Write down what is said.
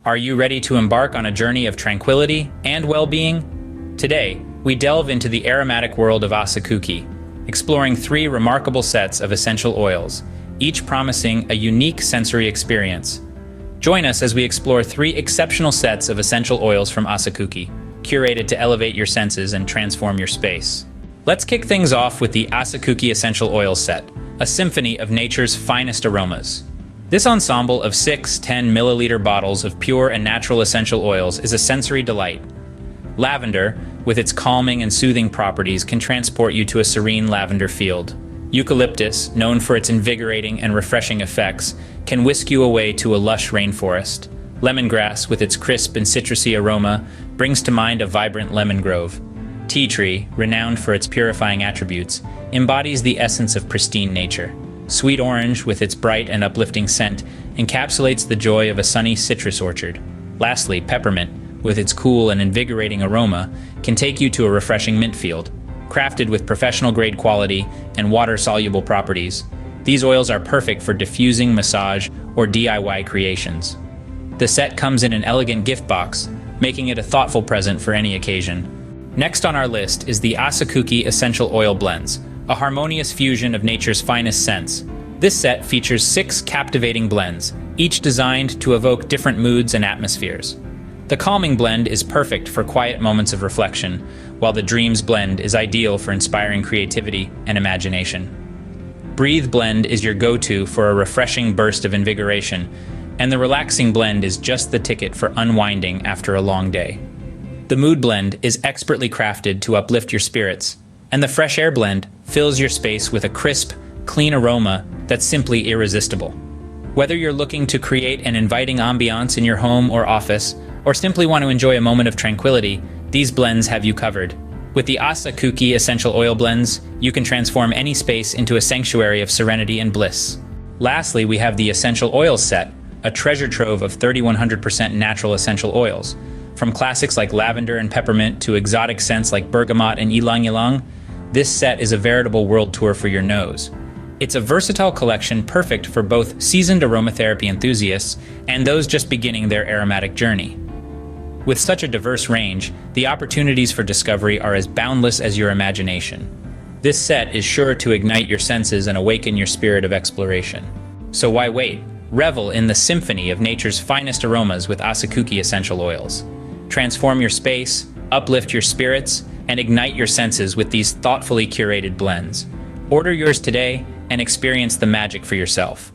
Are you ready to embark on a journey of tranquility and well-being? Today, we delve into the aromatic world of Asakuki, exploring 3 remarkable sets of essential oils, each promising a unique sensory experience. Join us as we explore 3 exceptional sets of essential oils from Asakuki, curated to elevate your senses and transform your space. Let's kick things off with the Asakuki Essential Oils set, a symphony of nature's finest aromas. This ensemble of 6 10-milliliter bottles of pure and natural essential oils is a sensory delight. Lavender, with its calming and soothing properties, can transport you to a serene lavender field. Eucalyptus, known for its invigorating and refreshing effects, can whisk you away to a lush rainforest. Lemongrass, with its crisp and citrusy aroma, brings to mind a vibrant lemon grove. Tea tree, renowned for its purifying attributes, embodies the essence of pristine nature. Sweet orange, with its bright and uplifting scent, encapsulates the joy of a sunny citrus orchard. Lastly, peppermint, with its cool and invigorating aroma, can take you to a refreshing mint field. Crafted with professional-grade quality and water-soluble properties, these oils are perfect for diffusing, massage, or DIY creations. The set comes in an elegant gift box, making it a thoughtful present for any occasion. Next on our list is the Asakuki Essential Oil Blends, a harmonious fusion of nature's finest scents. This set features 6 captivating blends, each designed to evoke different moods and atmospheres. The Calming blend is perfect for quiet moments of reflection, while the Dreams blend is ideal for inspiring creativity and imagination. Breathe blend is your go-to for a refreshing burst of invigoration, and the Relaxing blend is just the ticket for unwinding after a long day. The Mood blend is expertly crafted to uplift your spirits, and the Fresh Air blend fills your space with a crisp, clean aroma that's simply irresistible. Whether you're looking to create an inviting ambiance in your home or office, or simply want to enjoy a moment of tranquility, these blends have you covered. With the Asakuki Essential Oil Blends, you can transform any space into a sanctuary of serenity and bliss. Lastly, we have the Essential Oils set, a treasure trove of 3,100% natural essential oils. From classics like lavender and peppermint to exotic scents like bergamot and ylang-ylang, this set is a veritable world tour for your nose. It's a versatile collection perfect for both seasoned aromatherapy enthusiasts and those just beginning their aromatic journey. With such a diverse range, the opportunities for discovery are as boundless as your imagination. This set is sure to ignite your senses and awaken your spirit of exploration. So why wait? Revel in the symphony of nature's finest aromas with Asakuki Essential Oils. Transform your space, uplift your spirits, and ignite your senses with these thoughtfully curated blends. Order yours today and experience the magic for yourself.